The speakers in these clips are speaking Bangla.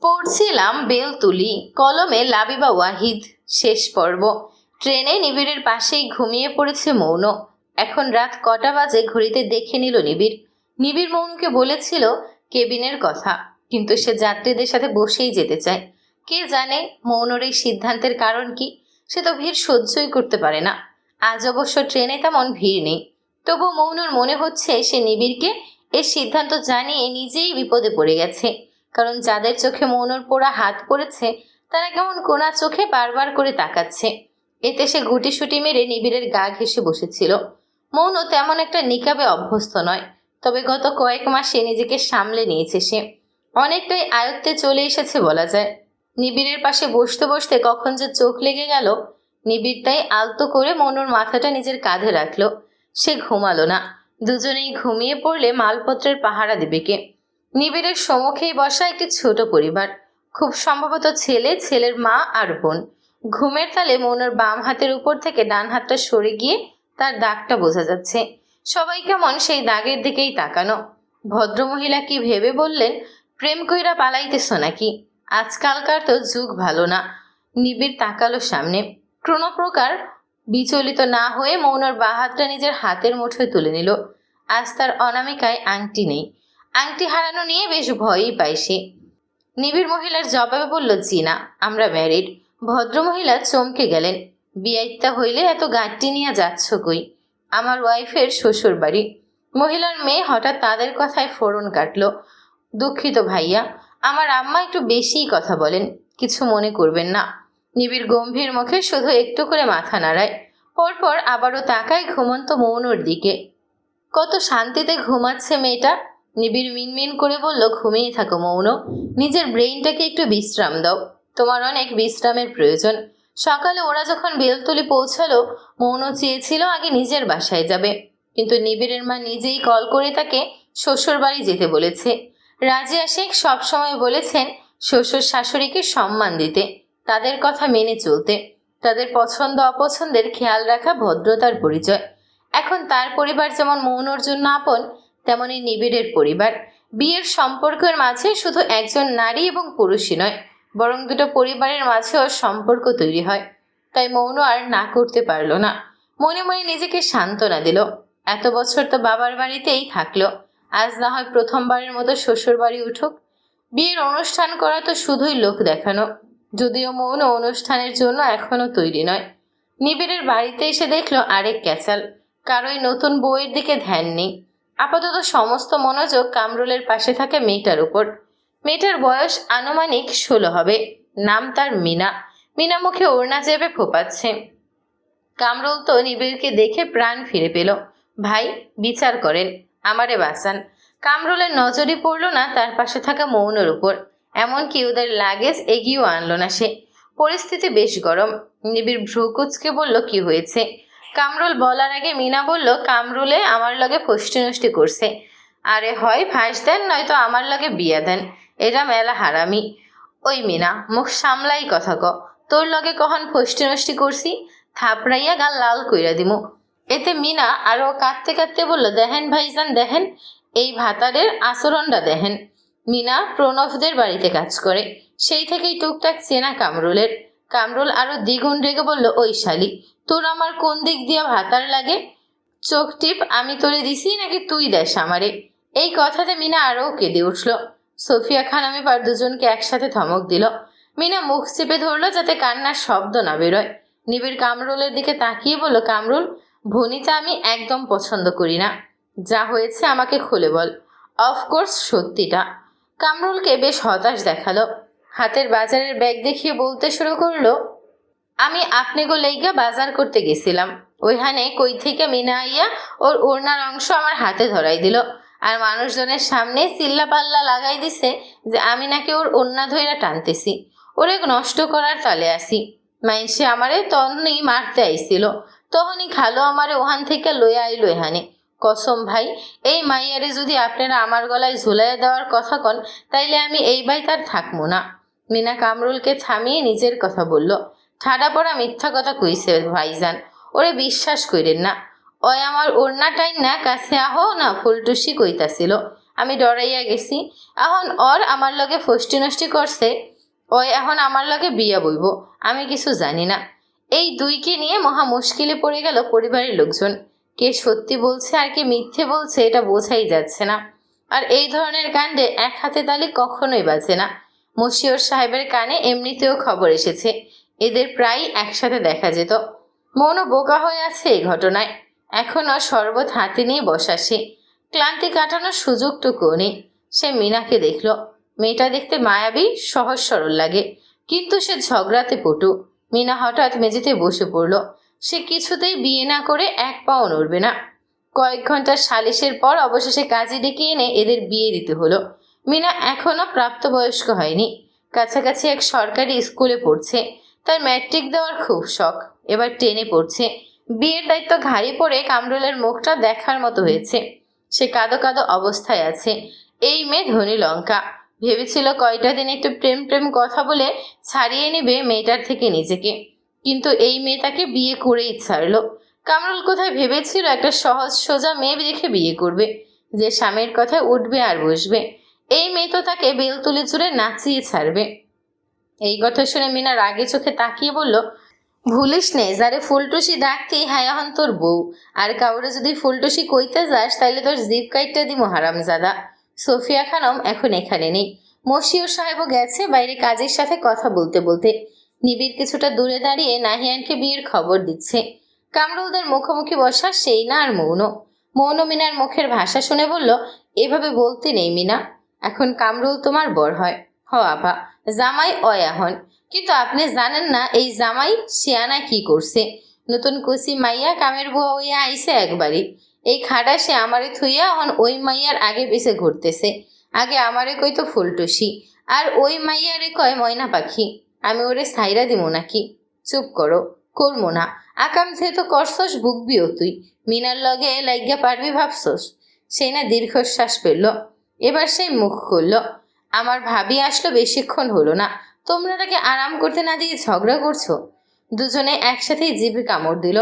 পড়ছিলাম বেলতুলি, কলমে লাবিবা ওয়াহিদ। শেষ পর্ব। ট্রেনে নিবিড়ের পাশেই ঘুমিয়ে পড়েছে মৌন। এখন রাত কটা বাজে ঘড়িতে দেখে নিল নিবিড়। নিবিড় মৌনকে বলেছিল কেবিনের কথা, কিন্তু সে যাত্রীদের সাথে বসেই যেতে চায়। কে জানে মৌনর এই সিদ্ধান্তের কারণ কি। সে তো ভিড় সহ্যই করতে পারে না। আজ অবশ্য ট্রেনে তেমন ভিড় নেই, তবু মৌনর মনে হচ্ছে সে নিবিড়কে এই সিদ্ধান্ত জানিয়ে নিজেই বিপদে পড়ে গেছে। কারণ যাদের চোখে মৌনর পোড়া হাত পড়েছে তারা কেমন কোনা চোখে বারবার করে তাকাচ্ছে। এতে সে গুটিসুটি মেরে নিবিড়ের গা ঘেঁষে বসেছিল। মৌন তেমন একটা নিকাবে অভ্যস্ত নয়, তবে গত কয়েক মাসে নিজেকে সামলে নিয়েছে সে। অনেকটাই আয়ত্তে চলে এসেছে বলা যায়। নিবিড়ের পাশে বসতে বসতে কখন যে চোখ লেগে গেল। নিবিড় তাই আলতো করে মৌনর মাথাটা নিজের কাঁধে রাখলো। সে ঘুমালো না। দুজনেই ঘুমিয়ে পড়লে মালপত্রের পাহারা দেবে কে? নিবিড়ের সম্মুখেই বসা একটি ছোট পরিবার, খুব সম্ভবত ছেলে, ছেলের মা আর বোন। ঘুমের তালে মৌনর বাম হাতের উপর থেকে ডান হাতটা সরে গিয়ে তার দাগটা বোঝা যাচ্ছে। সবাই কেমন সেই দাগের দিকেই তাকানো। ভদ্রমহিলা কি ভেবে বললেন, প্রেম কইরা পালাইতেছ নাকি? আজকালকার তো যুগ ভালো না। নিবিড় তাকালো সামনে। কোনো প্রকার বিচলিত না হয়ে মৌনর বা হাতটা নিজের হাতের মুঠোয় তুলে নিল। আজ তার অনামিকায় আংটি নেই। আংটি হারানো নিয়ে বেশ ভয়ই পায় সে। নিবিড় মহিলার জবাবে বলল, জি না, আমরা ম্যারিড। ভদ্রমহিলা চমকে গেলেন। বিয়াইত্তা হইলে এত গাঁটটি নিয়ে যাচ্ছ কই? আমার ওয়াইফের শ্বশুর বাড়ি। মহিলার মেয়ে হঠাৎ তাদের কথায় ফোড়ন কাটল। দুঃখিত ভাইয়া, আমার আম্মা একটু বেশিই কথা বলেন, কিছু মনে করবেন না। নিবিড় গম্ভীর মুখে শুধু একটু করে মাথা নাড়ায়, পরপর আবারও তাকায় ঘুমন্ত মৌনর দিকে। কত শান্তিতে ঘুমাচ্ছে মেয়েটা। নিবিড় মিনমিন করে বলল, ঘুমিয়ে থাকো মৌন, নিজের ব্রেইনটাকে একটু বিশ্রাম দাও। তোমার অনেক বিশ্রামের প্রয়োজন। সকালে ওরা যখন বেলতলি পৌঁছালো, মৌন চেয়েছিল আগে নিজের বাসায় যাবে, কিন্তু নিবিড়ের মা নিজেই কল করে তাকে শ্বশুর বাড়ি যেতে বলেছে। রাজিয়া শেখ সবসময় বলেছেন শ্বশুর শাশুড়িকে সম্মান দিতে, তাদের কথা মেনে চলতে, তাদের পছন্দ অপছন্দের খেয়াল রাখা ভদ্রতার পরিচয়। এখন তার পরিবার যেমন মৌনর জন্য আপন, তেমনি নিবিড়ের পরিবার। বিয়ের সম্পর্কের মাঝে শুধু একজন নারী এবং পুরুষই নয়, বরং দুটো পরিবারের মাঝেও সম্পর্ক তৈরি হয়। তাই মৌন আর না করতে পারল না। মনে মনে নিজেকে সান্ত্বনা দিল, এত বছর তো বাবার বাড়িতেই থাকলো, আজ না হয় প্রথমবারের মতো শ্বশুর বাড়ি উঠুক। বিয়ের অনুষ্ঠান করা তো শুধুই লোক দেখানো, যদিও মৌন অনুষ্ঠানের জন্য এখনো তৈরি নয়। নিবিড়ের বাড়িতে এসে দেখলো আরেক ক্যাচাল। কারোই নতুন বউয়ের দিকে ধ্যান নেই। আপাতত সমস্ত মনোযোগ কামরুলের পাশে থাকে মেয়েটার উপর। মেয়েটার বয়স আনুমানিক 16 হবে। নাম তার মিনা। মিনা মুখে ওড়না চেপে ফোপাচ্ছে। কামরুল তো নিবিড়কে দেখে প্রাণ ফিরে পেল। ভাই, বিচার করেন, আমারে বাঁচান। কামরুলের নজরই পড়ল না তার পাশে থাকা মৌনের উপর। এমনকি ওদের লাগেজ এগিয়েও আনলো না সে। পরিস্থিতি বেশ গরম। নিবিড় ভ্রু কুঁচকে বলল, কি হয়েছে? কামরুল বলার আগে মিনা বলল, কামরুলে আমার লগে ফষ্টি নষ্টি করছে। আরে হয় ফাঁস দেন, নয়তো আমার লগে বিয়া দেন, এটা মেলা হারামি। ওই মিনা, মুখ সামলাই কথা ক। তোর লগে কখন ফষ্টি নষ্টি করছি? থাপড়াইয়া গাল লাল কইরা দিমু। এতে মিনা আরো কাঁদতে কাঁদতে বলল, দেখেন ভাইজান দেখেন, এই ভাতারের আচরণটা দেখেন। মিনা প্রণবদের বাড়িতে কাজ করে, সেই থেকেই টুকটাক চেনা কামরুলের। কামরুল আরো দ্বিগুণ রেগে বলল, ওই শালি, তোর আমার কোন দিক দিয়া ভাতার লাগে? চোখ টিপ আমি তোরে দিছি নাকি তুই দেশ আমারে? এই কথাতে মিনা আরও কেঁদে উঠল। সোফিয়া খান পার দুজনকে একসাথে ধমক দিল। মিনা মুখ চেপে ধরলো যাতে কান্নার শব্দ না বেরোয়। নিবিড় কামরুলের দিকে তাকিয়ে বলল, কামরুল, ভনিতা আমি একদম পছন্দ করি না। যা হয়েছে আমাকে খুলে বল। অফকোর্স সত্যিটা। কামরুলকে বেশ হতাশ দেখালো। হাতের বাজারের ব্যাগ দেখিয়ে বলতে শুরু করলো, আমি আপনি গো লেইগা বাজার করতে গেছিলাম। ওইখানে কই থেকে মিনা আইয়া ওর ওড়নার অংশ আমার হাতে ধরাই দিল, আর মানুষজনের সামনে চিল্লা পাল্লা লাগাই দিছে যে আমি নাকি ওর ওড়না ধইরা টানতেছি, ওরে নষ্ট করার তালে আসি। মাইনসে আমারে তখনই মারতে আইছিল, তখনই খালো আমারে ওখান থেকে লইয়া আইলো এখানে। কসম ভাই, এই মাইয়ারে যদি আপনারা আমার গলায় ঝুলাইয়া দেওয়ার কথা কন, তাইলে আমি এই বাড়িতে আর থাকবো না। মিনা কামরুলকে থামিয়ে নিজের কথা বলল, ঠাডা পড়া মিথ্যা কথা কইছে ভাইজান, ওরে বিশ্বাস কইরেন না। ওই আমার ওড়না টাইন না কাছে আহো না ফুলটুসি কইতাছিল, আমি ডরাইয়া গেছি। এখন ওর আমার লগে ফষ্টি নষ্টি করছে, ওই এখন আমার লগে বিয়া বইব। আমি কিছু জানি না। এই দুইকে নিয়ে মহা মুশকিলে পড়ে গেল পরিবারের লোকজন। কে সত্যি বলছে আর কে মিথ্যে বলছে এটা বোঝাই যাচ্ছে না। আর এই ধরনের কাণ্ডে এক হাতে তালি কখনোই বাজে না। মশিউর সাহেবের কানে এমনিতেও খবর এসেছে, এদের প্রায় একসাথে দেখা যেত। মনও বোকা হয়ে আছে এই ঘটনায়। এখনও শরবত হাতে নিয়ে বসা সে। ক্লান্তি কাটানোর সুযোগটুকুও নেই। সে মিনাকে দেখল। মেয়েটা দেখতে মায়াবী, সহজ সরল লাগে, কিন্তু সে ঝগড়াতে পটু। মিনা হঠাৎ মেঝেতে বসে পড়ল। সে কিছুতেই বিয়ে না করে এক পাও নড়বে না। কয়েক ঘন্টার সালিশের পর অবশেষে কাজী ডেকে এনে এদের বিয়ে দিতে হলো। মিনা এখনও প্রাপ্তবয়স্ক হয়নি। কাছাকাছি এক সরকারি স্কুলে পড়ছে। তার ম্যাট্রিক দেওয়ার খুব শখ। এবার 10-এ পড়ছে। বিয়ের দায়িত্ব ঘাড়ি পড়ে কামরুলের মুখটা দেখার মতো হয়েছে। সে কাঁদো কাঁদো অবস্থায় আছে। এই মেয়ে ধনী লঙ্কা। ভেবেছিল কয়টা দিন একটু প্রেম প্রেম কথা বলে ছাড়িয়ে নেবে মেয়েটার থেকে নিজেকে, কিন্তু এই মেয়ে তাকে বিয়ে করেই ছাড়ল। কামরুল কোথায় ভেবেছিল একটা সহজ সোজা মেয়ে দেখে বিয়ে করবে, যে স্বামীর কথায় উঠবে আর বসবে। এই মেয়ে তো তাকে বেলতুলি জুড়ে নাচিয়ে ছাড়বে। এই কথা শুনে মিনা রাগে চোখে তাকিয়ে বলল, ভুলিস নে, যারে ফুলটুসি ডাকতি হ্যাঁ এখন তোর বউ। আর কাউরে যদি ফুলটুসি কইতে যাস তাইলে তোর জিপ কাইটটা দিমো হারামজাদা। সোফিয়া খানম এখন এখানে নেই। মশিউর সাহেবও গেছে বাইরে কাজের সাথে কথা বলতে বলতে। নিবিড় কিছুটা দূরে দাঁড়িয়ে নাহিয়ানকে বিয়ের খবর দিচ্ছে। কামরুলদের মুখোমুখি বসা সেই না আর মৌন। মৌন মিনার মুখের ভাষা শুনে বলল, এভাবে বলতে নেই মিনা, এখন কামরুল তোমার বর হয়। হ আপা, জামাই অয়া হন। কিন্তু আপনি জানেন না এই জামাই শিয়ানা কি করছে। নতুন কুচি মাইয়া কামের বুয়া হইয়া আইছে একবারই। এই খাডা সে আমারে থুইয়া এখন ওই মাইয়ার আগে পিছে ঘুরতেছে। আগে আমারে কইতো ফুলটুসি, আর ওই মাইয়ারে কয় ময়না পাখি। আমি ওরে সাইরা দিব নাকি? চুপ করো, করবো না। আকাম যেহেতু করছস ভুগবিও তুই। মিনার লগে লাইগা পারবি ভাবছস? সেই না দীর্ঘশ্বাস ফেলল। এবার সেই মুখ খুলল। আমার ভাবি আসলো বেশিক্ষণ হলো না, তোমরা তাকে আরাম করতে না দিয়ে ঝগড়া করছো। দুজনে একসাথেই জিভে কামড় দিল।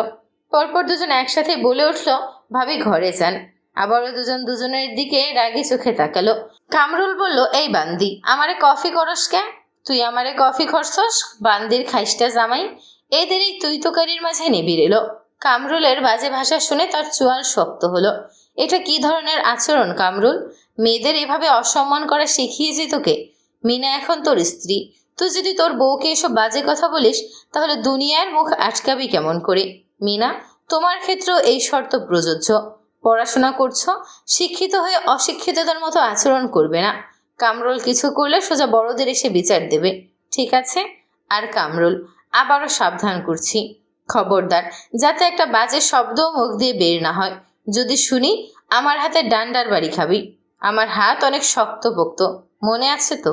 পরপর দুজন একসাথে বলে উঠল, ভাবি ঘরে যান। আবারও দুজন দুজনের দিকে রাগি চোখে তাকালো। কামরুল বলল, এই বান্দি, আমারে কফি করস কে? তুই আমারে কফি খরছস, বান্দির খাইসটা জামাই। এদের এই তুই তোকারির মাঝে নিবিড় এলো। কামরুলের বাজে ভাষা শুনে তার চোয়াল শক্ত হলো। এটা কি ধরনের আচরণ কামরুল? মেয়েদের এভাবে অসম্মান করা শিখিয়েছি তোকে? মিনা এখন তোর স্ত্রী। তুই যদি তোর বউকে এসব বাজে কথা বলিস তাহলে দুনিয়ার মুখ আটকাবি কেমন করে? মিনা, তোমার ক্ষেত্রেও এই শর্ত প্রযোজ্য। পড়াশোনা করছো, শিক্ষিত হয়ে অশিক্ষিতদের মতো আচরণ করবে না। কামরুল কিছু করলে সোজা বড়দের এসে বিচার দেবে, ঠিক আছে? আর কামরুল, আবারও সাবধান করছি, খবরদার যাতে একটা বাজে শব্দও মুখ দিয়ে বের না হয়। যদি শুনি আমার হাতে ডান্ডার বাড়ি খাবি। আমার হাত অনেক শক্তপোক্ত, মনে আছে তো?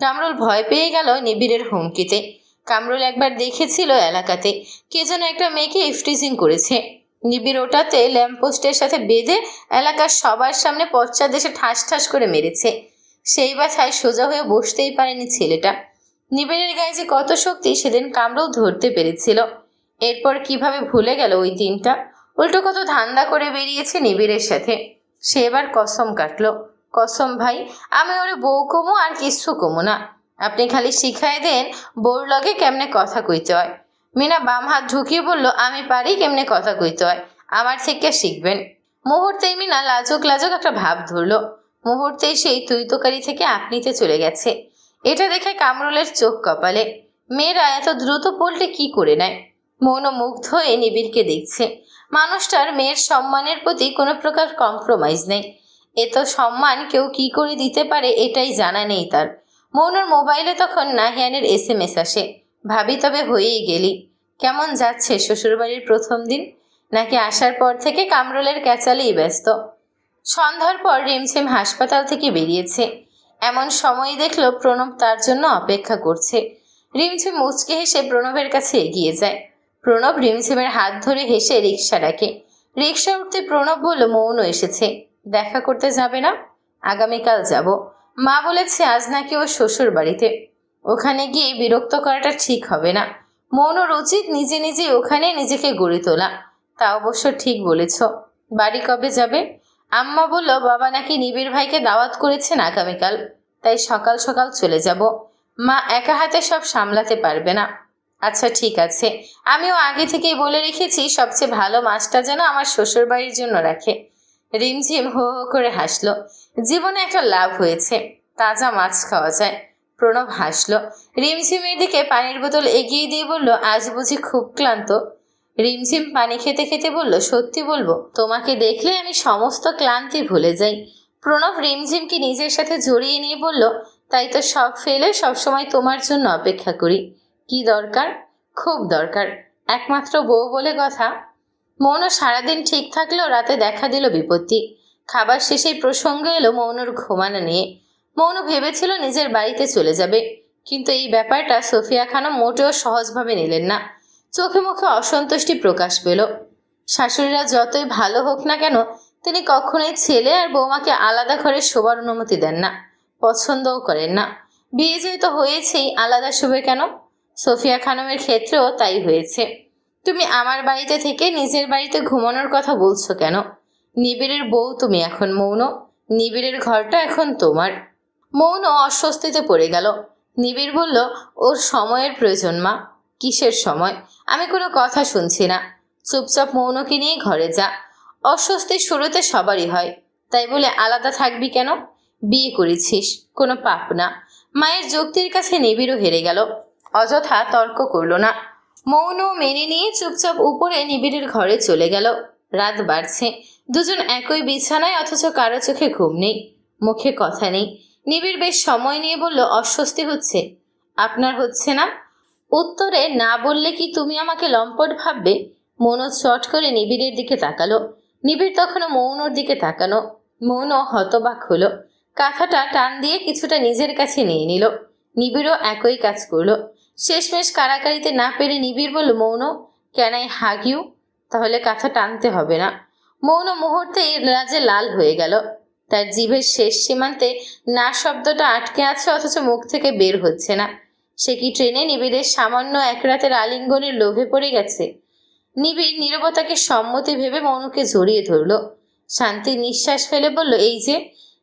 কামরুল ভয় পেয়ে গেল নিবিড়ের হুমকিতে। কামরুল একবার দেখেছিল এলাকাতে কে যেন একটা মেয়েকে ইফটিজিং করেছে। নিবিড় ওটাতে ল্যাম্পপোস্টের সাথে বেঁধে এলাকার সবার সামনে পশ্চা দেশে ঠাস ঠাস করে মেরেছে। সেই বাছায় সোজা হয়ে বসতেই পারেনি ছেলেটা। নিবিড়ের গায়ে যে কত শক্তি সেদিন কামরুল ধরতে পেরেছিল। এরপর কিভাবে ভুলে গেল ওই দিনটা? উল্টো কত ধান্দা করে বেরিয়েছে নিবিড়ের সাথে। সে এবার কসম কাটলো, কসম ভাই, আমি ওরে বউ কমু আর কিছু কমু না। আপনি খালি শিখাই দেন বউর লগে কেমনে কথা কইতে হয়। মিনা বাম হাত ঢুকিয়ে বলল, আমি পারি কেমনে কথা কইতে হয়, আমার থেকে শিখবেন। মুহূর্তেই মিনা লাজুক লাজুক একটা ভাব ধরলো। মুহূর্তেই সেই তুই তোকারি থেকে আপনিতে চলে গেছে। এটা দেখে কামরুলের চোখ কপালে। মেয়েরা এত দ্রুত পল্টে কি করে নেয়? মনোমুগ্ধ হয়ে নিবিড়কে দেখছে। মানুষটার মেয়ের সম্মানের প্রতি কোনো প্রকার কম্প্রোমাইজ নেই। এত সম্মান কেউ কি করে দিতে পারে এটাই জানা নেই তার। মৌনুর মোবাইলে তখন নাহিয়ানের SMS আসে, ভাবি তবে হয়েই গেলি। কেমন যাচ্ছে শ্বশুরবাড়ির প্রথম দিন? নাকি আসার পর থেকে কামরুলের ক্যাচালেই ব্যস্ত? সন্ধ্যার পর রিমঝিম হাসপাতাল থেকে বেরিয়েছে। এমন সময় দেখল প্রণব তার জন্য অপেক্ষা করছে। রিমঝিম মুচকে হেসে প্রণবের কাছে এগিয়ে যায়। প্রণব রিমঝিমের হাত ধরে হেসে রিক্সা ডাকে। রিক্সা উঠতে প্রণব বলল, মৌন এসেছে, দেখা করতে যাবে না? আগামীকাল যাব। মা বলেছে আজ নাকি ও শ্বশুর বাড়িতে। ওখানে গিয়ে বিরক্ত করাটা ঠিক হবে না। মৌনর উচিত নিজে নিজে ওখানে নিজেকে গড়ে তোলা। তা অবশ্য ঠিক বলেছ। বাড়ি কবে যাবে? আম্মা বলল বাবা নাকি নিবিড় ভাইকে দাওয়াত করেছেন আগামীকাল, তাই সকাল সকাল চলে যাব। মা একা হাতে সব সামলাতে পারবে না। আচ্ছা ঠিক আছে, আমিও আগে থেকেই বলে রেখেছি সবচেয়ে ভালো মাছটা যেন আমার শ্বশুর বাড়ির জন্য রাখে। রিমঝিম হো হো করে হাসলো। জীবনে একটা লাভ হয়েছে, তাজা মাছ খাওয়া যায়। প্রণব হাসলো। রিমঝিমের দিকে পানির বোতল এগিয়ে দিয়ে বলল, আজ বুঝি খুব ক্লান্ত? রিমঝিম পানি খেতে খেতে বলল, সত্যি বলবো, তোমাকে দেখলে আমি সমস্ত ক্লান্তি ভুলে যাই। প্রণব রিমঝিমকে নিজের সাথে জড়িয়ে নিয়ে বলল, তাই তো সব ফেলে সবসময় তোমার জন্য অপেক্ষা করি। কি দরকার? খুব দরকার, একমাত্র বউ বলে কথা। মৌন সারাদিন ঠিক থাকলেও রাতে দেখা দিল বিপত্তি। খাবার শেষেই প্রসঙ্গ এলো মৌনর ঘুমানো নিয়ে। মৌন ভেবেছিল নিজের বাড়িতে চলে যাবে, কিন্তু এই ব্যাপারটা সোফিয়া খানম মোটেও সহজভাবে নিলেন না। চোখে মুখে অসন্তুষ্টি প্রকাশ পেল। শাশুড়িরা যতই ভালো হোক না কেন, তিনি কখনোই ছেলে আর বৌমাকে আলাদা ঘরে শোবার অনুমতি দেন না, পছন্দও করেন না। বিয়ে যেহেতু হয়েছেই, আলাদা শোবে কেন? সোফিয়া খানমের ক্ষেত্রেও তাই হয়েছে। তুমি আমার বাড়িতে থেকে নিজের বাড়িতে ঘুমানোর কথা বলছো কেন? নিবিড়ের বউ তুমি এখন মৌন, নিবিড়ের ঘরটা এখন তোমার। মৌন অস্বস্তিতে পড়ে গেল। নিবিড় বলল, ওর সময়ের প্রয়োজন মা। কিসের সময়? আমি কোনো কথা শুনছি না। চুপচাপ মৌনকে নিয়ে ঘরে যা। অস্বস্তির শুরুতে সবারই হয়, তাই বলে আলাদা থাকবি কেন? বিয়ে করেছিস, কোনো পাপ না। মায়ের যুক্তির কাছে নিবিড়ও হেরে গেল, অযথা তর্ক করল না। মৌন মেনে নিয়ে চুপচাপ উপরে নিবিড়ের ঘরে চলে গেল। রাত বাড়ছে, দুজন একই বিছানায়, অথচ কারো চোখে ঘুম নেই, মুখে কথা নেই। নিবিড় বেশ সময় নিয়ে বলল, অস্বস্তি হচ্ছে? আপনার হচ্ছে না? উত্তরে না বললে কি তুমি আমাকে লম্পট ভাববে? মৌন চট করে নিবিড়ের দিকে তাকালো। নিবিড় তখনও মৌনর দিকে তাকানো। মৌন হতবাক হলো। কাঁথাটা টান দিয়ে কিছুটা নিজের কাছে নিয়ে নিল। নিবিড়ও একই কাজ করলো। শেষমেশ কারাকারিতে না পেরে নিবিড় বলল, মৌন, ক্যান আই হাগ ইউ? তাহলে কাঁথা টানতে হবে না। মৌন মুহূর্তেই রাজে লাল হয়ে গেল। তার জিভের শেষ সীমান্তে না শব্দটা আটকে আছে, অথচ মুখ থেকে বের হচ্ছে না। সে কি ট্রেনে নিবিড়ের সামান্য এক রাতের আলিঙ্গনের লোভে পড়ে গেছে? নিবিড় নীরবতাকে সম্মতি ভেবে মৌনকে জড়িয়ে ধরল। শান্তি নিঃশ্বাস ফেলে বলল, এই যে,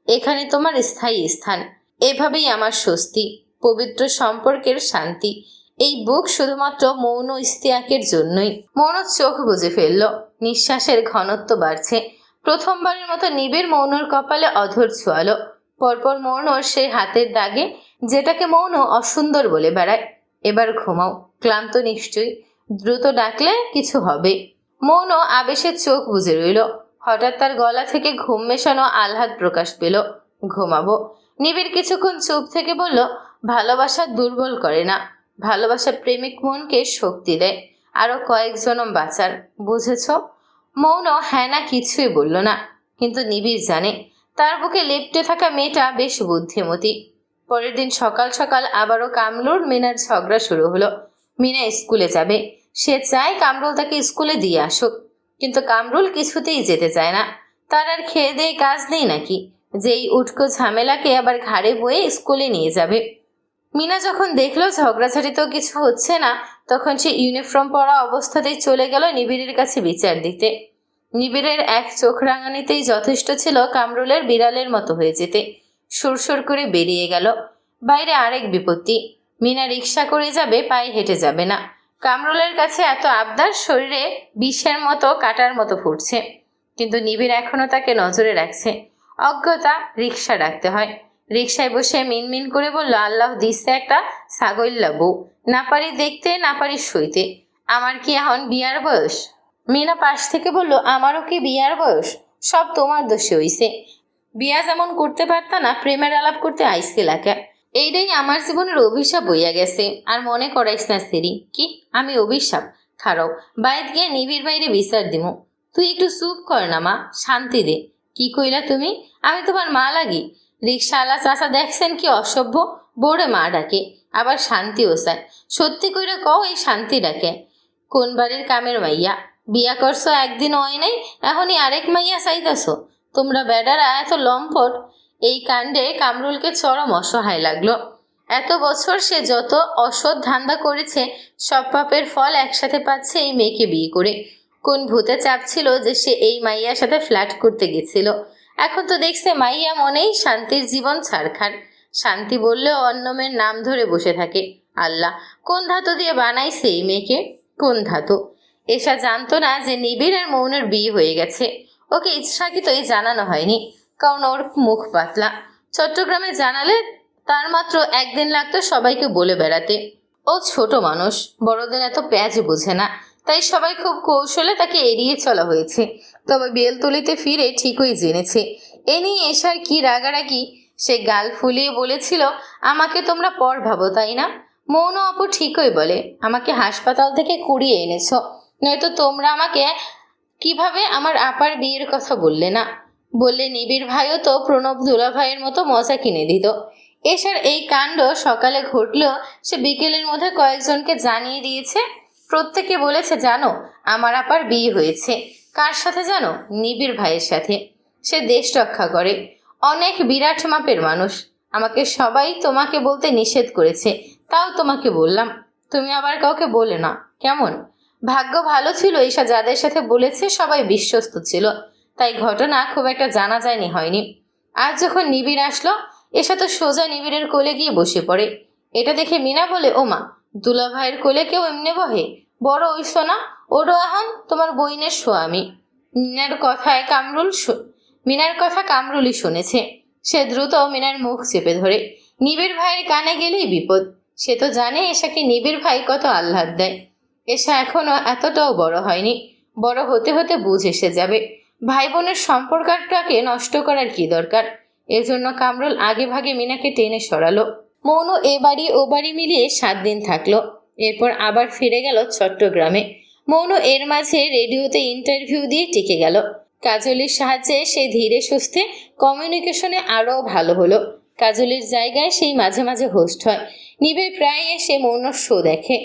এখানে তোমার স্থায়ী স্থান। এভাবেই আমার স্বস্তি, পবিত্র সম্পর্কের শান্তি। এই বুক শুধুমাত্র মৌন ইস্তিয়াকের জন্যই। মৌন চোখ বুজে ফেলল। নিঃশ্বাসের ঘনত্ব বাড়ছে। প্রথমবারের মতো নিবিড় মৌনর কপালে অধর ছোঁয়ালো। পরপর মৌনর সেই হাতের দাগে, যেটাকে মৌন অসুন্দর বলে বেড়ায়। এবার ঘুমাও, ক্লান্ত নিশ্চয়ই। দ্রুত ডাকলে কিছু হবে। মৌন আবেশে চোখ বুজে রইল। হঠাৎ তার গলা থেকে ঘুম মেশানো আহ্লাদ প্রকাশ পেল। ঘুমাবো। নিবিড় কিছুক্ষণ চুপ থেকে বলল, ভালোবাসা দুর্বল করে না, ভালোবাসা প্রেমিক মনকে শক্তি দেয়, আরো কয়েক জনম বাঁচার। বুঝেছ? মৌন হ্যাঁ না কিছুই বলল না, কিন্তু নিবিড় জানে তার বুকে লেপ্টে থাকা মেয়েটা বেশ বুদ্ধিমতী। পরের দিন সকাল সকাল আবারও কামরুল মিনার ঝগড়া শুরু হলো। মিনা স্কুলে যাবে, সে চায় কামরুল তাকে স্কুলে দিয়ে আসুক, কিন্তু কামরুল কিছুতেই যেতে চায় না। তার আর খেয়ে দেয়ে কাজ নেই নাকি, যেই উটকো ঝামেলাকে আবার ঘাড়ে বয়ে স্কুলে নিয়ে যাবে। মিনা যখন দেখলো ঝগড়াঝাটিতেও কিছু হচ্ছে না, তখন সে ইউনিফর্ম পরা অবস্থাতেই চলে গেল নিবিড়ের কাছে বিচার দিতে। নিবিড়ের এক চোখ রাঙানিতেই যথেষ্ট ছিল কামরুলের বিড়ালের মতো হয়ে যেতে। সুরসুর করে বেরিয়ে গেল। বাইরে আরেক বিপত্তি। মিনা রিক্সা করে যাবে, পায়ে হেঁটে যাবে না। কামরুলের কাছে এত আবদার, শরীরে বিষের মতো কাটার মতো ফুটছে, কিন্তু নিবিড় এখনো তাকে নজরে রাখছে। অজ্ঞতা, রিক্সা ডাকতে হয়। রিক্সায় বসে মিনমিন করে বলল, আল্লাহ দিচ্ছে একটা ছাগল্লা বউ, না পারি দেখতে, না পারি সইতে। আমার কি এখন বিয়ার বয়স? মিনা পাশ থেকে বলল, আমারও কি বিয়ার বয়স? সব তোমার দোষে হইছে। বিয়া যেমন করতে পারতা না, প্রেমের আলাপ করতে আইসকে লাকা। এইটাই আমার জীবনের অভিশাপ হইয়া গেছে। আর মনে করাইস না সেরি। কি আমি অভিশাপ? খারাও, বাইরে গিয়ে নিবিড় বাইরে বিচার দিমু। তুই একটু চুপ কর না মা, শান্তি দে। কি কইলা তুমি? আমি তোমার মা লাগি? রিক্সাওয়ালা চাচা দেখছেন কি অসভ্য, বোর্ডে মা ডাকে, আবার শান্তিও চায়। সত্যি কইরা কও, এই শান্তি ডাকে? কোন বাড়ির কামের মাইয়া? বিয়া করছো একদিন হয় নাই, এখনই আরেক মাইয়া চাইতাছো? তোমরা বেডারা এত লম্পট। এই কাণ্ডে কামরুলকে চরম অসহায় লাগলো। এত বছর সে যত অসৎ ধান্দা করেছে, সব পাপের ফল একসাথে পাচ্ছে এই মেয়েকে বিয়ে করে। কোন ভূতে চাপ ছিল যে সে এই মাইয়ার সাথে ফ্ল্যাট করতে গেছিল। এখন তো দেখছে মাইয়া মনেই শান্তির জীবন ছাড়খাড়। শান্তি বললেও অন্য মেয়ের নাম ধরে বসে থাকে। আল্লাহ, কোন ধাতু দিয়ে বানাইছে এই মেয়েকে? কোন ধাতু? এসা জানতো না যে নিবিড় আর মৌনের বিয়ে হয়ে গেছে। ওকে ইচ্ছাকৃতই জানানো হয়নি, কারণ ওর মুখ পাতলা। চট্টগ্রামে জানালে তার মাত্র একদিন লাগতো সবাইকে বলে বেড়াতে। ও ছোট মানুষ, বড়দের এত প্যাঁচ বোঝে না, তাই সবাই খুব কৌশলে তাকে এড়িয়ে চলা হয়েছে। তবে বেলতলিতে ফিরে ঠিকই জেনেছে এ নিয়ে এসার কি রাগারাগি। সে গাল ফুলিয়ে বলেছিল, আমাকে তোমরা পর ভাবো তাই না? মৌন আপু ঠিকই বলে, আমাকে হাসপাতাল থেকে কুড়িয়ে এনেছ, নয়তো তোমরা আমাকে কিভাবে আমার আপার বিয়ের কথা বললে না? বললে নিবিড় ভাইও তো প্রণব দুলা ভাইয়ের মতো মজা কিনে দিত। এসার এই কাণ্ড সকালে ঘটলেও সে বিকেলের মধ্যে কয়েকজনকে জানিয়ে দিয়েছে। প্রত্যেকে বলেছে, জানো আমার আপার বিয়ে হয়েছে। কার সাথে জানো? নিবিড় ভাইয়ের সাথে। সে দেশ রক্ষা করে, অনেক বিরাট মাপের মানুষ। আমাকে সবাই তোমাকে বলতে নিষেধ করেছে, তাও তোমাকে বললাম। তুমি আবার কাউকে বলে না, কেমন? ভাগ্য ভালো ছিল ঈশা যাদের সাথে বলেছে সবাই বিশ্বস্ত ছিল, তাই ঘটনা খুব একটা জানা যায়নি হয়নি। আজ যখন নিবিড় আসলো, এসা তো সোজা নিবিড়ের কোলে গিয়ে বসে পড়ে। এটা দেখে মিনা বলে, ও মা, দুলা ভাইয়ের কোলে কেউ এমনি বহে? বড় ওইস না, ওরও এখন তোমার বইনের স্বামী। মিনার কথা কামরুলই শুনেছে। সে দ্রুত মিনার মুখ চেপে ধরে। নিবিড় ভাইয়ের কানে গেলেই বিপদ। সে তো জানে এসাকে নিবিড় ভাই কত আহ্লাদ দেয়। এসা এখনো এতটাও বড় হয়নি, বড় হতে হতে বুঝ এসে যাবে ভাই বোনের সম্পর্কটাকে নষ্ট করার কি দরকার। এজন্য কামরুল আগে ভাগে মিনাকে টেনে সরালো। মৌন এ বাড়ি ও বাড়ি মিলিয়ে 7 দিন থাকলো। এরপর আবার ফিরে গেল চট্টগ্রামে। মৌন এর মাঝে রেডিওতে ইন্টারভিউ দিয়ে টিকে গেল। কাজলির সাহায্যে সে ধীরে সুস্থে কমিউনিকেশনে আরও ভালো হলো। কাজলির জায়গায় সেই মাঝে মাঝে হোস্ট হয়। নিবিড় প্রায় এসে মৌনর শো দেখে,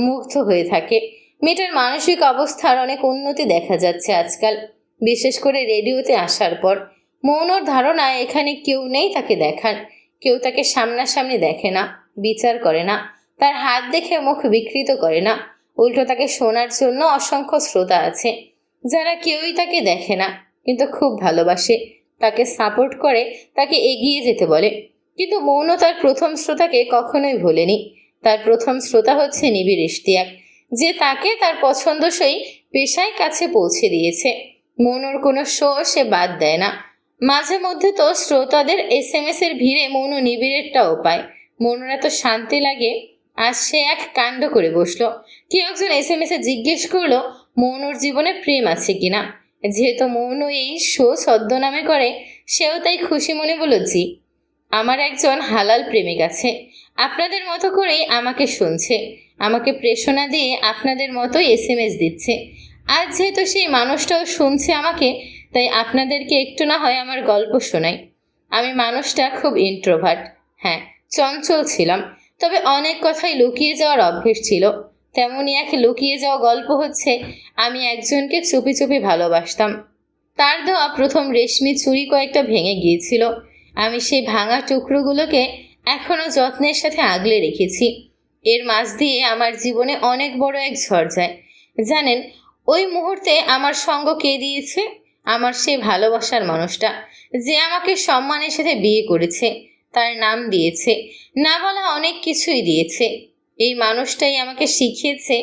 মুগ্ধ হয়ে থাকে। মেয়েটার মানসিক অবস্থার অনেক উন্নতি দেখা যাচ্ছে আজকাল, বিশেষ করে রেডিওতে আসার পর। মৌনর ধারণা এখানে কেউ নেই তাকে দেখার, কেউ তাকে সামনাসামনি দেখে না, বিচার করে না, তার হাত দেখে মুখ বিকৃত করে না। উল্টো তাকে শোনার জন্য অসংখ্য শ্রোতা আছে, যারা কেউই তাকে দেখে না কিন্তু খুব ভালোবাসে, তাকে সাপোর্ট করে, তাকে এগিয়ে যেতে বলে। কিন্তু মৌন তার প্রথম শ্রোতাকে কখনোই ভোলেনি। তার প্রথম শ্রোতা হচ্ছে নিবিড় ইশতিয়াক, যে তাকে তার পছন্দসই পেশায় কাছে পৌঁছে দিয়েছে। মৌনর কোনো শো সে বাদ দেয় না। মাঝে মধ্যে তো শ্রোতাদের SMS এর ভিড়ে মৌন নিবিড়েরটাও পায়। মৌনর এত শান্তি লাগে। আজ সে এক কাণ্ড করে বসলো। কেউ একজন SMS জিজ্ঞেস করলো মৌনর জীবনে প্রেম আছে কিনা। যেহেতু মৌন এই শো ছদ্মনামে করে, সেও তাই খুশি মনে বলল, জি, আমার একজন হালাল প্রেমিক আছে, আপনাদের মতো করেই আমাকে শুনছে, আমাকে প্রেষণা দিয়ে আপনাদের মতোই SMS দিচ্ছে। আজ যেহেতু সেই মানুষটাও শুনছে আমাকে, তাই আপনাদেরকে একটু না হয় আমার গল্প শোনাই। আমি মানুষটা খুব ইন্ট্রোভার্ট, হ্যাঁ চঞ্চল ছিলাম, তবে অনেক কথাই লুকিয়ে যাওয়ার অভ্যেস ছিল। তেমনই এক লুকিয়ে যাওয়া গল্প হচ্ছে, আমি একজনকে চুপি চুপি ভালোবাসতাম। তার দেওয়া প্রথম রেশমি চুড়ি কয়েকটা ভেঙে গিয়েছিল। আমি সেই ভাঙা টুকরোগুলোকে এখনও যত্নের সাথে আগলে রেখেছি। এর মাঝ দিয়ে আমার জীবনে অনেক বড় এক ঝড় যায়। জানেন ওই মুহূর্তে আমার সঙ্গ কে দিয়েছে? আমার সেই ভালোবাসার মানুষটা, যে আমাকে সম্মানের সাথে বিয়ে করেছে, তার নাম দিয়েছে, না বলা অনেক কিছুই দিয়েছে। এই মানুষটাই আমাকে শিখিয়েছে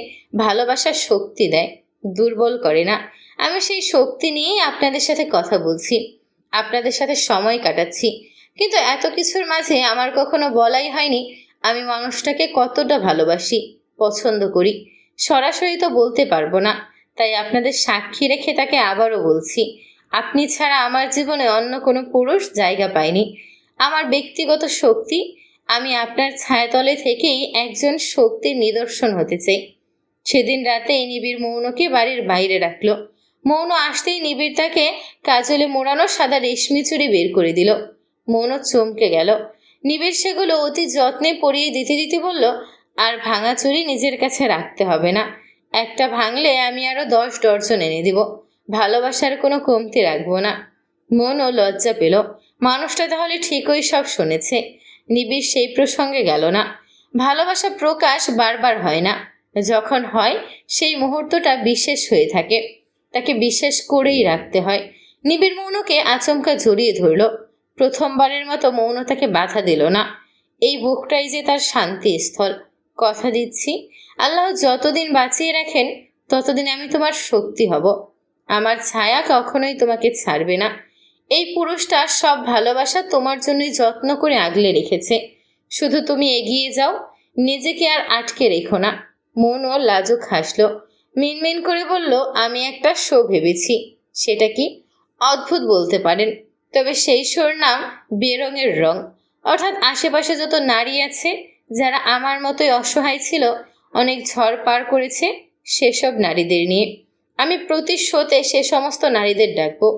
ভালোবাসার শক্তি দেয়, দুর্বল করে না। আমি সেই শক্তি নিয়েই আপনাদের সাথে কথা বলছি, আপনাদের সাথে সময় কাটাচ্ছি। কিন্তু এত কিছুর মাঝে আমার কখনো বলাই হয়নি আমি মানুষটাকে কতটা ভালোবাসি, পছন্দ করি। সরাসরি তো বলতে পারবো না, তাই আপনাদের সাক্ষী রেখে তাকে আবারও বলছি, আপনি ছাড়া আমার জীবনে অন্য কোনো পুরুষ জায়গা পায়নি। আমার ব্যক্তিগত শক্তি, আমি আপনার ছায়াতলে থেকেই একজন শক্তির নিদর্শন হতে চাই। সেদিন রাতে নিবিড় মৌনকে বাড়ির বাইরে রাখলো। মৌন আসতেই নিবিড় তাকে কাজলে মোড়ানো সাদা রেশমি চুড়ি বের করে দিল। মৌন চমকে গেল। নিবিড় সেগুলো অতি যত্নে পরিয়ে দিতে দিতে বলল, আর ভাঙা চুড়ি নিজের কাছে রাখতে হবে না, একটা ভাঙলে আমি আরও 10 ডর্জন এনে দিব, ভালোবাসার কোনো কমতি রাখবো না। মনও লজ্জা পেল, মানুষটা তাহলে ঠিকই সব শুনেছে। নিবিড় সেই প্রসঙ্গে গেল না। ভালোবাসা প্রকাশ বারবার হয় না, যখন হয় সেই মুহূর্তটা বিশেষ হয়ে থাকে। তাকে বিশ্বাস করেই রাখতে হয়। নিবিড় মৌনকে আচমকা জড়িয়ে ধরল। প্রথমবারের মতো মৌন তাকে বাধা দিল না। এই বুকটাই যে তার শান্তিস্থল। কথা দিচ্ছি, আল্লাহ যতদিন বাঁচিয়ে রাখেন ততদিন আমি তোমার শক্তি হব। আমার ছায়া কখনোই তোমাকে ছাড়বে না। এই পুরুষটা সব ভালোবাসা তোমার জন্যই যত্ন করে আগলে রেখেছে। শুধু তুমি এগিয়ে যাও, নিজেকে আর আটকে রেখো না। মনও লাজুক হাসলো, মিনমিন করে বলল, আমি একটা শো ভেবেছি। সেটা কি? অদ্ভুত বলতে পারেন, তবে সেই শোর নাম বেরঙের রং। অর্থাৎ আশেপাশে যত নারী আছে যারা আমার মতোই অসহায় ছিল, অনেক ঝড় পার করেছে, সেসব নারীদের নিয়ে আমি প্রতি শোতে সে সমস্ত নারীদের ডাকবো।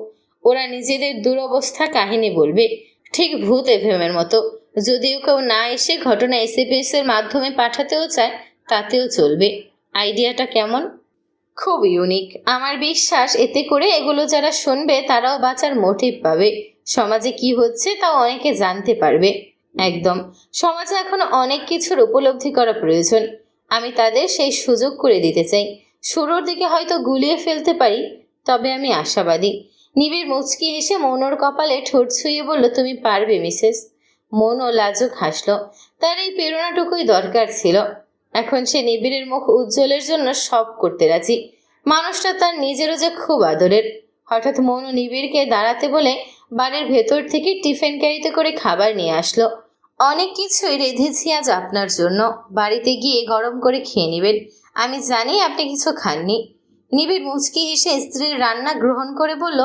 ওরা নিজেদের দুরবস্থা কাহিনী বলবে, ঠিক ভূত এফএমের মতো। যদিও কেউ না এসে ঘটনা এসএপিএস এর মাধ্যমে পাঠাতেও চায়, তাতেও চলবে। আইডিয়াটা কেমন? খুব ইউনিক। আমার বিশ্বাস এতে করে এগুলো যারা শুনবে তারাও বাঁচার মোটিভ পাবে। সমাজে কি হচ্ছে তাও অনেকে জানতে পারবে। একদম। সমাজে এখনো অনেক কিছুর উপলব্ধি করা প্রয়োজন। আমি তাদের সেই সুযোগ করে দিতে চাই। শুরুর দিকে হয়তো গুলিয়ে ফেলতে পারি, তবে আমি আশাবাদী। নিবিড় মুচকি হেসে মৌনর কপালে ঠোঁট ছুঁয়ে বলল, তুমি পারবে মিসেস। মৌন লাজুক হাসল। তার এই প্রেরণাটুকুই দরকার ছিল। এখন সে নিবিড়ের মুখ উজ্জ্বলের জন্য সব করতে রাজি। মানুষটা তার নিজেরও যে খুব আদরের। হঠাৎ মৌন নিবিড়কে দাঁড়াতে বলে বাড়ির ভেতর থেকে টিফিন ক্যারিতে করে খাবার নিয়ে আসলো। অনেক কিছুই রেঁধেছি আজ আপনার জন্য, বাড়িতে গিয়ে গরম করে খেয়ে নেবেন। আমি জানি আপনি কিছু খাননি। নিবিড় মুচকি হেসে স্ত্রীর রান্না গ্রহণ করে বলল,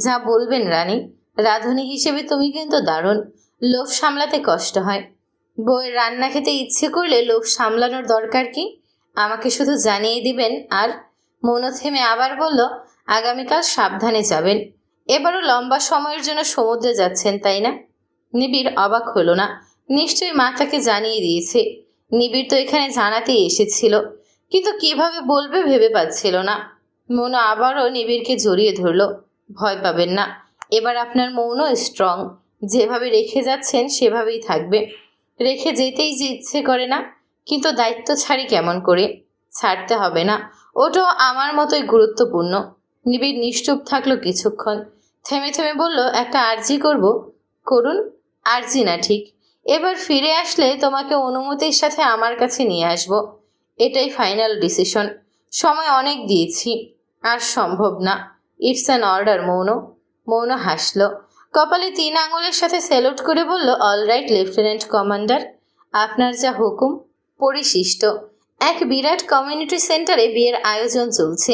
যা বলবেন রানী। রাঁধুনি হিসেবে তুমি কিন্তু দারুণ। লোভ সামলাতে কষ্ট হয়। বউয়ের রান্না খেতে ইচ্ছে করলে লোভ সামলানোর দরকার কি? আমাকে শুধু জানিয়ে দিবেন। আর মৌন থেমে আবার বলল, আগামীকাল সাবধানে যাবেন। এবারও লম্বা সময়ের জন্য সমুদ্রে যাচ্ছেন, তাই না? নিবিড় অবাক হলো না। নিশ্চয়ই মা তাকে জানিয়ে দিয়েছে। নিবিড় তো এখানে জানাতেই এসেছিল, কিন্তু কিভাবে বলবে ভেবে পাচ্ছিল না। মৌন আবারও নিবিড়কে জড়িয়ে ধরল। ভয় পাবেন না, এবার আপনার মৌন স্ট্রং। যেভাবে রেখে যাচ্ছেন সেভাবেই থাকবে। রেখে যেতেই যে ইচ্ছে করে না, কিন্তু দায়িত্ব ছাড়ি কেমন করে? ছাড়তে হবে না, ওটাও আমার মতোই গুরুত্বপূর্ণ। নিবিড় নিশ্চুপ থাকলো কিছুক্ষণ, থেমে থেমে বলল, একটা আর্জি করব। করুন। আর্জি না ঠিক, এবার ফিরে আসলে তোমাকে অনুমতির সাথে আমার কাছে নিয়ে আসব। এটাই ফাইনাল ডিসিশন। সময় অনেক দিয়েছি, আর সম্ভব না। It's an order. মৌন মৌন হাসল, কপালে 3 আঙুলের সাথে স্যালুট করে বলল, অল রাইট লেফটেন্যান্ট কমান্ডার, আপনার যা হুকুম। পরিশিষ্ট এক বিরাট কমিউনিটি সেন্টারে বিয়ের আয়োজন চলছে।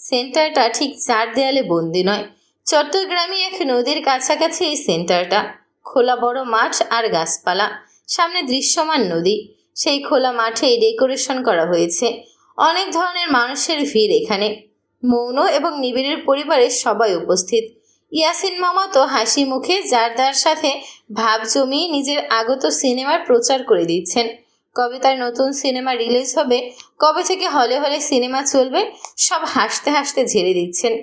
সেন্টারটা ঠিক 4 দেয়ালে বন্দি নয়। চট্টগ্রামে এক নদীর কাছাকাছি এই সেন্টারটা। খোলা বড় মাঠ আর গাছপালা, সামনে দৃশ্যমান নদী। সেই খোলা মাঠেই ডেকোরেশন করা হয়েছে। অনেক ধরনের মানুষের ভিড় এখানে। মৌন এবং নিবিড়ের পরিবারের সবাই উপস্থিত। ইয়াসিন মামা তো হাসি মুখে জারদার সাথে ভাব জমিয়ে নিজের আগত সিনেমার প্রচার করে দিচ্ছেন। কবে তার নতুন সিনেমা রিলিজ হবে, কবে থেকে হলে হলে সিনেমা চলবে, সব হাসতে হাসতে ঝেড়ে দিচ্ছেন।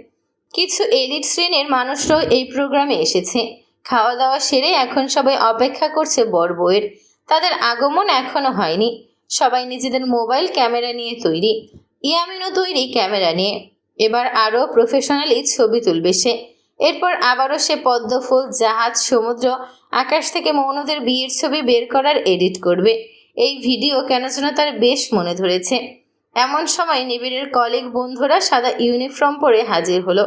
কিছু এলিট শ্রেণীর মানুষরাও এই প্রোগ্রামে এসেছে। খাওয়া দাওয়া সেরে এখন সবাই অপেক্ষা করছে বর বউয়ের। তাদের আগমন এখনো হয়নি। সবাই নিজেদের মোবাইল ক্যামেরা নিয়ে তৈরি। ইয়ামিনও তৈরি ক্যামেরা নিয়ে। এবার আরও প্রফেশনালি ছবি তুলবে সে। এরপর আবারও সে পদ্ম ফুল, জাহাজ, সমুদ্র, আকাশ থেকে মৌনদের বিয়ের ছবি বের করার এডিট করবে। এই ভিডিও কেন যেন তার বেশ মনে ধরেছে। এমন সময় নিবিড়ের কলিগ বন্ধুরা সাদা ইউনিফর্ম পরে হাজির হলো।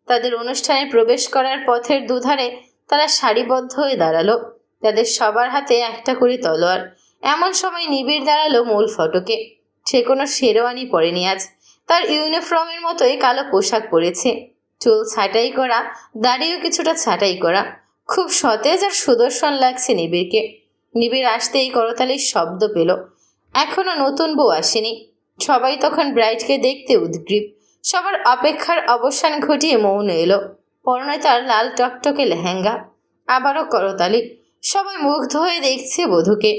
তাদের অনুষ্ঠানে প্রবেশ করার পথের দুধারে তারা সারিবদ্ধ হয়ে দাঁড়ালো। তাদের সবার হাতে একটা করে তলোয়ার। এমন সময় নিবিড় দাঁড়ালো মূল ফটকে। সে কোনো শেরওয়ানি পরেনি আজ। তার ইউনিফর্মের মতোই কালো পোশাক পরেছে। চুল ছাঁটাই করা, দাড়িও কিছুটা ছাঁটাই করা। খুব সতেজ আর সুদর্শন লাগছে নিবিড়কে। নিবিড় আসতেই করতালির শব্দ পেল। এখনো নতুন বউ আসেনি। সবাই তখন ব্রাইডকে দেখতে উদ্গ্রীব। সবার অপেক্ষার অবসান ঘটিয়ে মৌন এলো। পরনে তার লাল টকটকে লেহেঙ্গা। আবারও করতালি। সবাই মুগ্ধ হয়ে দেখছে বধূকে।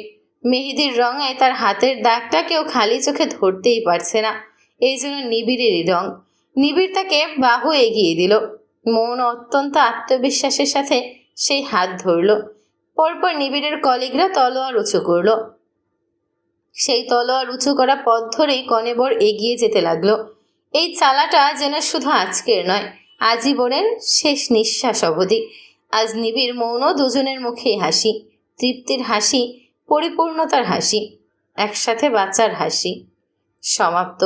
মেহেদির রঙে তার হাতের দাগটা কেউ খালি চোখে ধরতেই পারছে না। এই জন্য নিবিড়েরই রং। নিবিড় তাকে বাহু এগিয়ে দিল। মৌন অত্যন্ত আত্মবিশ্বাসের সাথে সেই হাত ধরল। পরপর নিবিড়ের কলিগরা তলোয়ার উঁচু করল। সেই তলোয়ার উঁচু করা পথ ধরেই কনেবর এগিয়ে যেতে লাগলো। এই চালাটা যেন শুধু আজকের নয়, আজীবনের শেষ নিঃশ্বাস অবধি। আজ নিবিড় মৌন, দুজনের মুখেই হাসি, তৃপ্তির হাসি, পরিপূর্ণতার হাসি, একসাথে বাঁচার হাসি। সমাপ্ত।